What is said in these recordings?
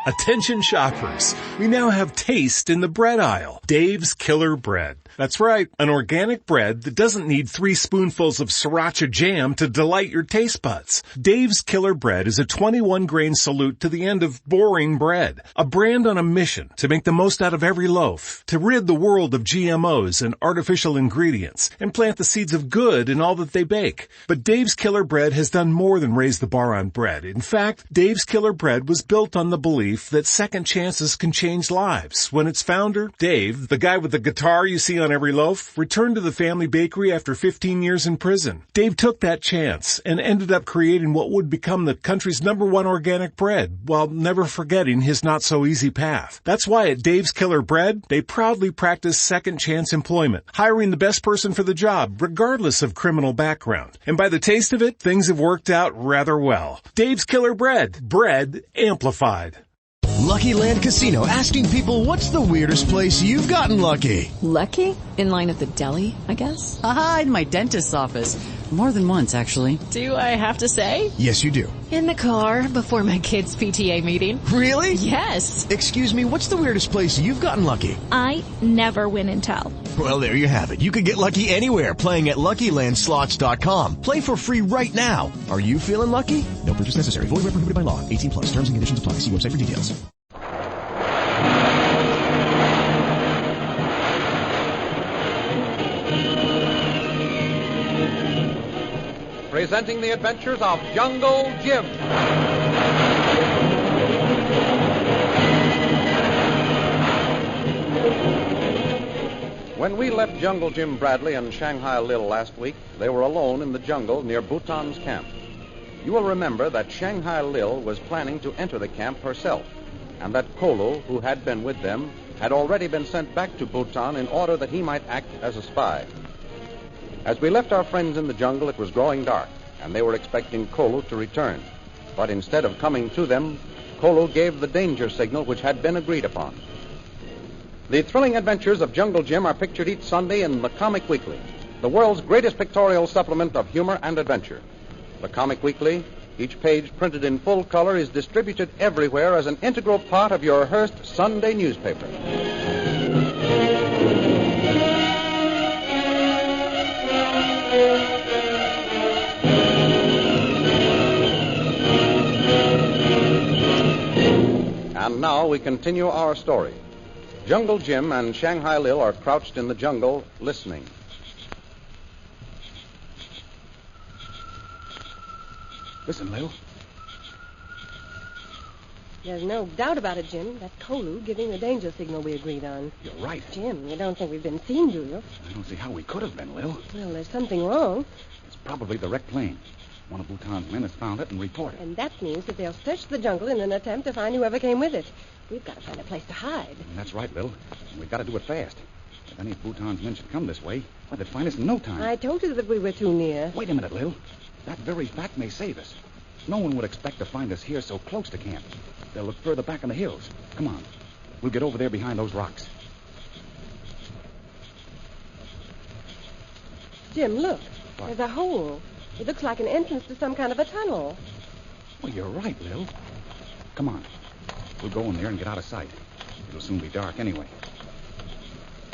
Attention shoppers, we now have taste in the bread aisle. Dave's Killer Bread. That's right, an organic bread that doesn't need 3 spoonfuls of sriracha jam to delight your taste buds. Dave's Killer Bread is a 21-grain salute to the end of boring bread. A brand on a mission to make the most out of every loaf, to rid the world of GMOs and artificial ingredients, and plant the seeds of good in all that they bake. But Dave's Killer Bread has done more than raise the bar on bread. In fact, Dave's Killer Bread was built on the belief that second chances can change lives. When its founder, Dave, the guy with the guitar you see on every loaf, returned to the family bakery after 15 years in prison. Dave took that chance and ended up creating what would become the country's #1 organic bread, while never forgetting his not-so-easy path. That's why at Dave's Killer Bread, they proudly practice second chance employment, hiring the best person for the job, regardless of criminal background. And by the taste of it, things have worked out rather well. Dave's Killer Bread. Bread amplified. Lucky Land Casino, asking people, what's the weirdest place you've gotten lucky? Lucky? In line at the deli, I guess? Aha, in my dentist's office. More than once, actually. Do I have to say? Yes, you do. In the car before my kids' PTA meeting. Really? Yes. Excuse me, what's the weirdest place you've gotten lucky? I never win and tell. Well, there you have it. You can get lucky anywhere, playing at LuckyLandSlots.com. Play for free right now. Are you feeling lucky? No purchase necessary. Void where prohibited by law. 18 plus. Terms and conditions apply. See website for details. Presenting the adventures of Jungle Jim. When we left Jungle Jim Bradley and Shanghai Lil last week, they were alone in the jungle near Bhutan's camp. You will remember that Shanghai Lil was planning to enter the camp herself, and that Kolu, who had been with them, had already been sent back to Bhutan in order that he might act as a spy. As we left our friends in the jungle, it was growing dark, and they were expecting Kolu to return. But instead of coming to them, Kolu gave the danger signal which had been agreed upon. The thrilling adventures of Jungle Jim are pictured each Sunday in the Comic Weekly, the world's greatest pictorial supplement of humor and adventure. The Comic Weekly, each page printed in full color, is distributed everywhere as an integral part of your Hearst Sunday newspaper. And now we continue our story. Jungle Jim and Shanghai Lil are crouched in the jungle, listening. Listen, Lil. There's no doubt about it, Jim. That Kolu giving the danger signal we agreed on. You're right. Jim, you don't think we've been seen, do you? I don't see how we could have been, Lil. Well, there's something wrong. It's probably the wrecked plane. One of Bhutan's men has found it and reported. And that means that they'll search the jungle in an attempt to find whoever came with it. We've got to find a place to hide. And that's right, Lil. And we've got to do it fast. If any of Bhutan's men should come this way, well, they'd find us in no time. I told you that we were too near. Wait a minute, Lil. That very fact may save us. No one would expect to find us here so close to camp. They'll look further back in the hills. Come on. We'll get over there behind those rocks. Jim, look. What? There's a hole. It looks like an entrance to some kind of a tunnel. Well, you're right, Lil. Come on. We'll go in there and get out of sight. It'll soon be dark anyway.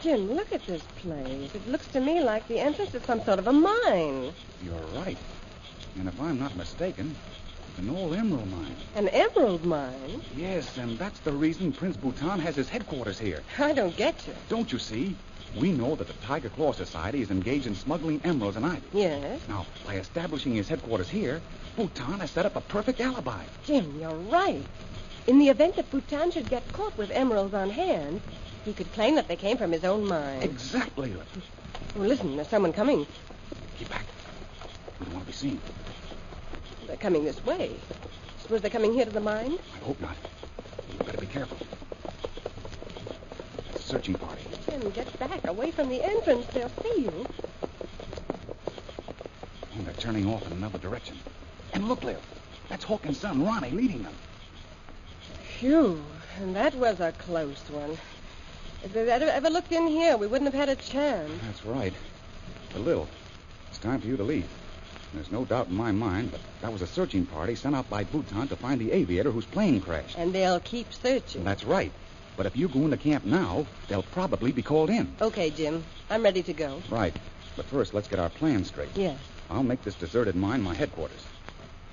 Jim, look at this place. It looks to me like the entrance to some sort of a mine. You're right. And if I'm not mistaken, it's an old emerald mine. An emerald mine? Yes, and that's the reason Prince Bhutan has his headquarters here. I don't get you. Don't you see? We know that the Tiger Claw Society is engaged in smuggling emeralds and ivy. Yes? Now, by establishing his headquarters here, Bhutan has set up a perfect alibi. Jim, you're right. In the event that Bhutan should get caught with emeralds on hand, he could claim that they came from his own mine. Exactly. Well, listen, there's someone coming. Keep back. We don't want to be seen. They're coming this way. Suppose they're coming here to the mine? I hope not. You better be careful. It's a searching party. Jim, get back, away from the entrance. They'll see you. And they're turning off in another direction. And look, Lil. That's Hawk and son, Ronnie, leading them. Phew, and that was a close one. If they'd ever looked in here, we wouldn't have had a chance. That's right. But, Lil, it's time for you to leave. There's no doubt in my mind, but that was a searching party sent out by Bhutan to find the aviator whose plane crashed. And they'll keep searching. That's right. But if you go into camp now, they'll probably be called in. Okay, Jim. I'm ready to go. Right. But first, let's get our plan straight. Yes. I'll make this deserted mine my headquarters.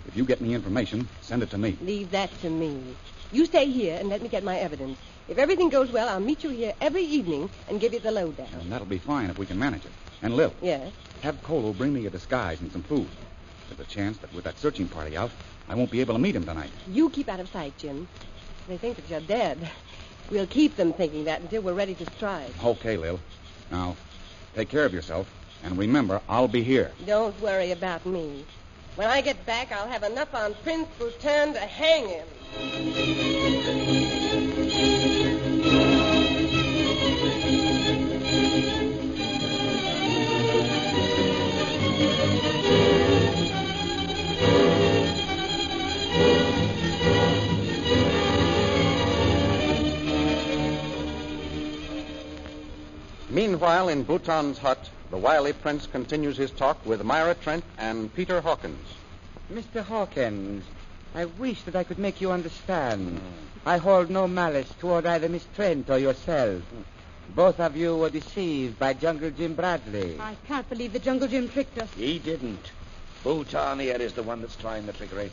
If you get any information, send it to me. Leave that to me. You stay here and let me get my evidence. If everything goes well, I'll meet you here every evening and give you the lowdown. And that'll be fine if we can manage it. And Lil. Yes? Have Kolu bring me a disguise and some food. There's a chance that with that searching party out, I won't be able to meet him tonight. You keep out of sight, Jim. They think that you're dead. We'll keep them thinking that until we're ready to strike. Okay, Lil. Now, take care of yourself. And remember, I'll be here. Don't worry about me. When I get back, I'll have enough on Prince Bhutan to hang him. Meanwhile, in Bhutan's hut, the wily prince continues his talk with Myra Trent and Peter Hawkins. Mr. Hawkins, I wish that I could make you understand. I hold no malice toward either Miss Trent or yourself. Both of you were deceived by Jungle Jim Bradley. I can't believe that Jungle Jim tricked us. He didn't. Bhutan here is the one that's trying the trickery.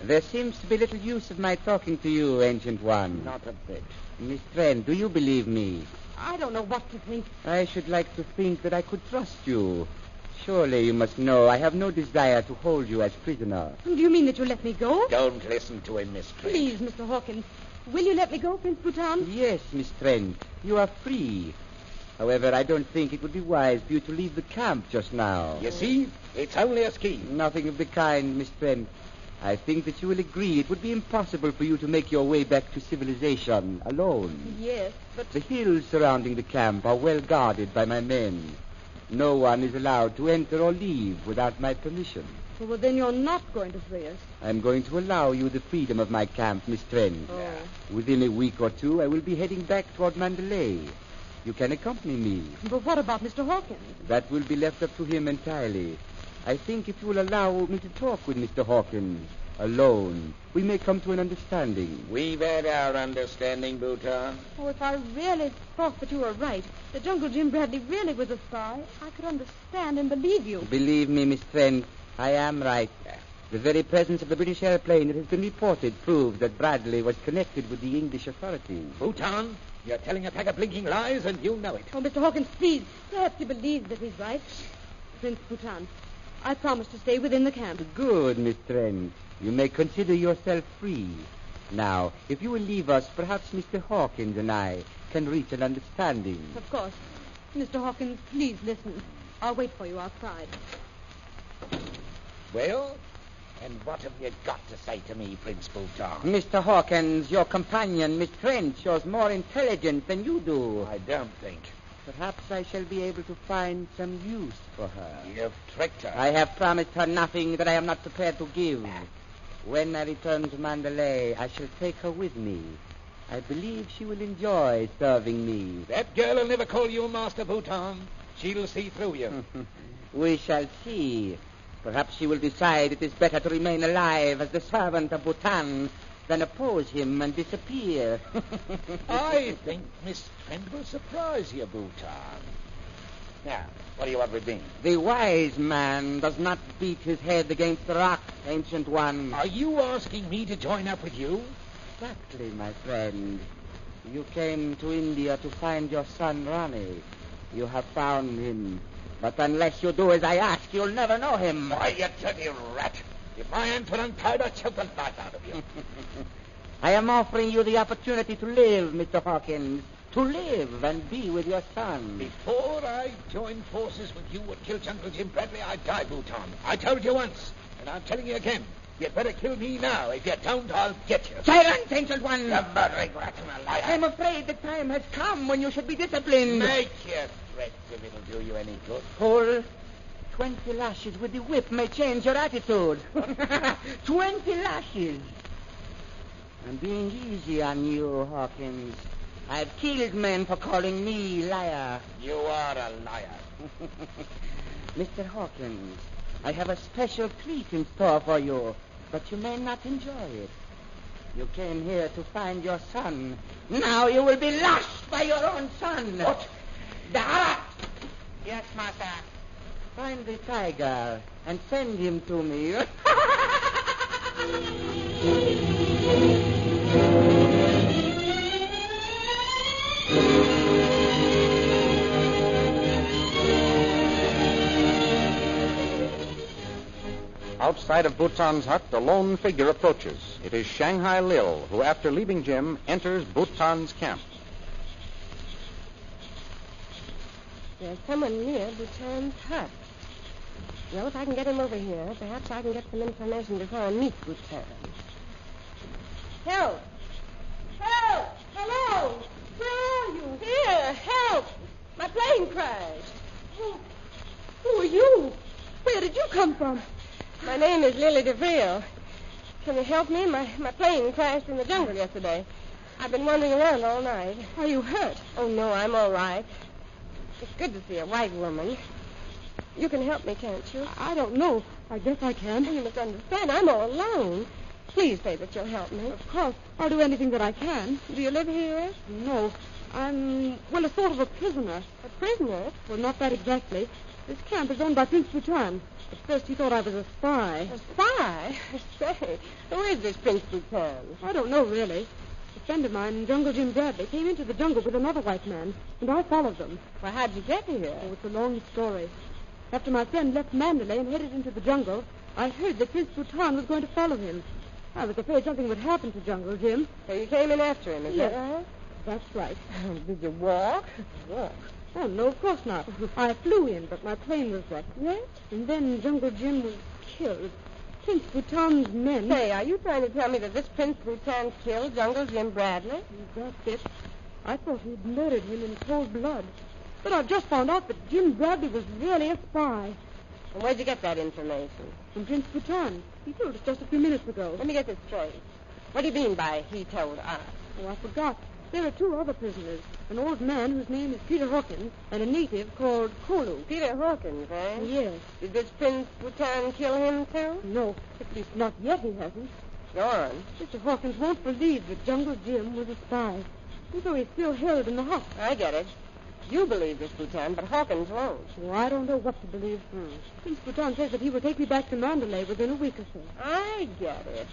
There seems to be little use of my talking to you, Ancient One. Not a bit. Miss Trent, do you believe me? I don't know what to think. I should like to think that I could trust you. Surely you must know I have no desire to hold you as prisoner. Do you mean that you'll let me go? Don't listen to him, Miss Trent. Please, Mr. Hawkins. Will you let me go, Prince Bhutan? Yes, Miss Trent. You are free. However, I don't think it would be wise for you to leave the camp just now. You see? It's only a scheme. Nothing of the kind, Miss Trent. I think that you will agree it would be impossible for you to make your way back to civilization alone. Yes, but... The hills surrounding the camp are well guarded by my men. No one is allowed to enter or leave without my permission. Well, then you're not going to free us. I'm going to allow you the freedom of my camp, Miss Trent. Oh. Within a week or two, I will be heading back toward Mandalay. You can accompany me. But what about Mr. Hawkins? That will be left up to him entirely. I think if you will allow me to talk with Mr. Hawkins alone, we may come to an understanding. We've had our understanding, Bhutan. Oh, if I really thought that you were right, that Jungle Jim Bradley really was a spy, I could understand and believe you. Believe me, Miss Trent, I am right. The very presence of the British airplane that has been reported proves that Bradley was connected with the English authorities. Bhutan, you're telling a pack of blinking lies, and you know it. Oh, Mr. Hawkins, please. Perhaps you believe that he's right. Prince Bhutan, I promise to stay within the camp. Good, Miss Trent. You may consider yourself free. Now, if you will leave us, perhaps Mr. Hawkins and I can reach an understanding. Of course. Mr. Hawkins, please listen. I'll wait for you outside. Well, and what have you got to say to me, Prince Bhutan? Mr. Hawkins, your companion, Miss Trent, shows more intelligence than you do. I don't think. Perhaps I shall be able to find some use for her. You've tricked her. I have promised her nothing that I am not prepared to give. When I return to Mandalay, I shall take her with me. I believe she will enjoy serving me. That girl will never call you Master Bhutan. She'll see through you. We shall see. Perhaps she will decide it is better to remain alive as the servant of Bhutan than oppose him and disappear. I think Miss Trent will surprise you, Bhutan. Now, what do you want with me? The wise man does not beat his head against the rock, Ancient One. Are you asking me to join up with you? Exactly, my friend. You came to India to find your son, Rani. You have found him. But unless you do as I ask, you'll never know him. Why, you dirty rat. If my hands were untied, I'd choke the life out of you. I am offering you the opportunity to live, Mr. Hawkins. To live and be with your son. Before I join forces with you and kill Jungle Jim Bradley, I'd die, Bhutan. I told you once, and I'm telling you again. You'd better kill me now. If you don't, I'll get you. Silence, Ancient One! You murdering rat and a liar. I'm afraid the time has come when you should be disciplined. Make your threats if it'll do you any good. Cole, 20 lashes with the whip may change your attitude. 20 lashes. I'm being easy on you, Hawkins. I've killed men for calling me liar. You are a liar. Mr. Hawkins, I have a special treat in store for you, but you may not enjoy it. You came here to find your son. Now you will be lashed by your own son. What? That! Yes, master. Find the tiger and send him to me. Outside of Bhutan's hut, a lone figure approaches. It is Shanghai Lil, who, after leaving Jim, enters Bhutan's camp. There's someone near Bhutan's hut. Well, if I can get him over here, perhaps I can get some information before I meet Bhutan. Help! Help! Hello! Where are you? Here, help! My plane crashed. Who are you? Where did you come from? My name is Lily DeVille. Can you help me? My plane crashed in the jungle yesterday. I've been wandering around all night. Are you hurt? Oh, no, I'm all right. It's good to see a white woman. You can help me, can't you? I don't know. I guess I can. You must understand. I'm all alone. Please say that you'll help me. Of course. I'll do anything that I can. Do you live here? No. I'm, a sort of a prisoner. A prisoner? Well, not that exactly. This camp is owned by Prince Bhutan. At first he thought I was a spy. A spy? Say, who is this Prince Bhutan? I don't know, really. A friend of mine, Jungle Jim Bradley, came into the jungle with another white man, and I followed them. Well, how'd you get here? Oh, it's a long story. After my friend left Mandalay and headed into the jungle, I heard that Prince Bhutan was going to follow him. I was afraid something would happen to Jungle Jim. So you came in after him, is that right? That's right. Did you walk? Walk? Oh, no, of course not. I flew in, but my plane was wrecked. Yes? And then Jungle Jim was killed. Prince Bhutan's men... Say, are you trying to tell me that this Prince Bhutan killed Jungle Jim Bradley? That's it. I thought he'd murdered him in cold blood. But I've just found out that Jim Bradley was really a spy. And where'd you get that information? From Prince Bhutan. He told us just a few minutes ago. Let me get this straight. What do you mean by he told us? Oh, I forgot. There are two other prisoners. An old man whose name is Peter Hawkins and a native called Kolu. Peter Hawkins, eh? Yes. Did this Prince Bhutan kill him, too? No. At least not yet he hasn't. Go on. Mr. Hawkins won't believe that Jungle Jim was a spy. And so he's still held in the hut. I get it. You believe this, Bhutan, but Hawkins won't. Oh, I don't know what to believe. Prince Bhutan says that he will take me back to Mandalay within a week or so. I get it.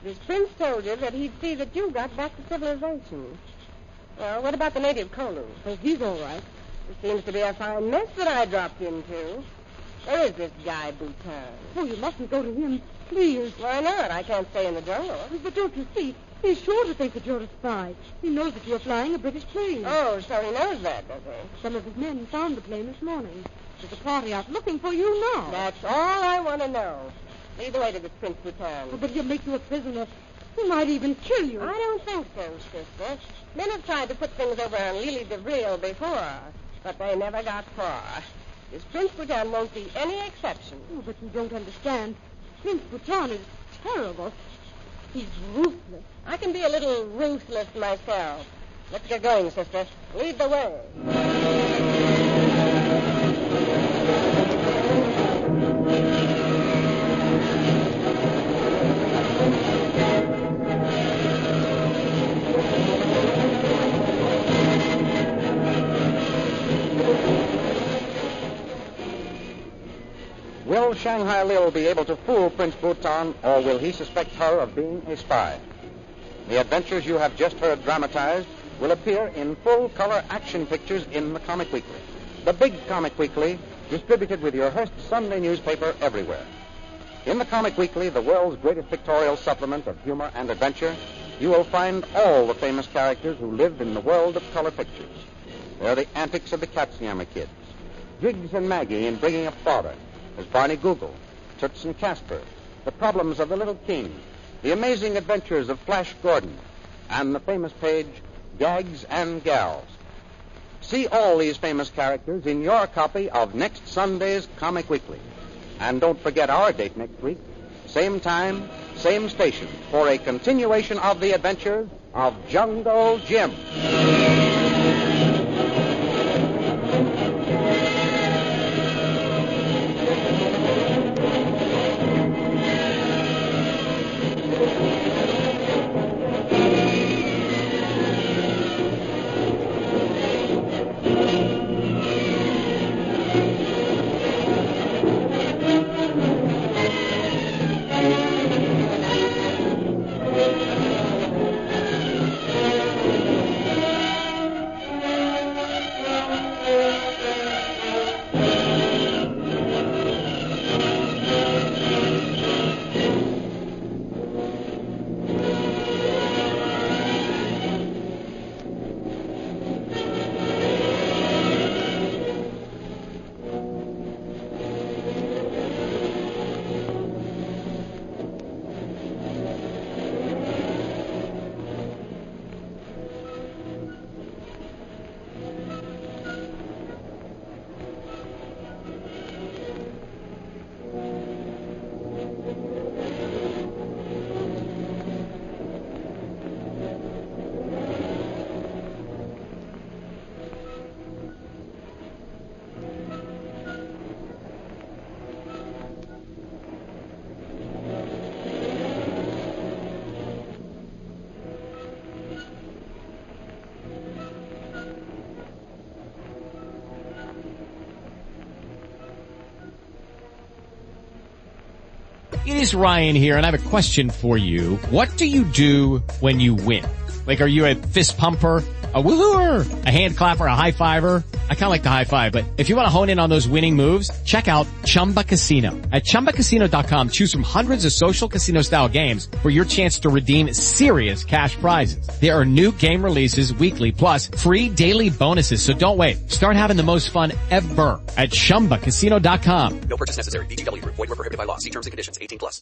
This prince told you that he'd see that you got back to civilization. Well, what about the native Kolu? Oh, he's all right. It seems to be a fine mess that I dropped into. Where is this guy, Bhutan? Oh, you mustn't go to him. Please. Why not? I can't stay in the jungle. But don't you see? He's sure to think that you're a spy. He knows that you're flying a British plane. Oh, so he knows that, does he? Some of his men found the plane this morning. There's a party out looking for you now. That's all I want to know. Lead the way to this Prince Bhutan. Oh, but he'll make you a prisoner. He might even kill you. I don't think so, sister. Men have tried to put things over on Lily DeVille before, but they never got far. This Prince Bhutan won't be any exception. Oh, but you don't understand. Prince Bhutan is terrible. He's ruthless. I can be a little ruthless myself. Let's get going, sister. Lead the way. Will Shanghai Lil be able to fool Prince Bhutan, or will he suspect her of being a spy? The adventures you have just heard dramatized will appear in full-color action pictures in the Comic Weekly. The big Comic Weekly, distributed with your Hearst Sunday newspaper everywhere. In the Comic Weekly, the world's greatest pictorial supplement of humor and adventure, you will find all the famous characters who live in the world of color pictures. They're the antics of the Katzenjammer Kids, Jiggs and Maggie in Bringing Up Father, as Barney Google, Toots and Casper, the problems of the Little King, the amazing adventures of Flash Gordon, and the famous page, Gags and Gals. See all these famous characters in your copy of next Sunday's Comic Weekly. And don't forget our date next week, same time, same station, for a continuation of the adventures of Jungle Jim. It is Ryan here, and I have a question for you. What do you do when you win? Like, are you a fist pumper, a woohooer, a hand clapper, a high fiver? I kind of like the high five, but if you want to hone in on those winning moves, check out Chumba Casino. At ChumbaCasino.com, choose from hundreds of social casino-style games for your chance to redeem serious cash prizes. There are new game releases weekly, plus free daily bonuses, so don't wait. Start having the most fun ever at ChumbaCasino.com. No purchase necessary. VGW Group. Void where prohibited by law. See terms and conditions. 18+.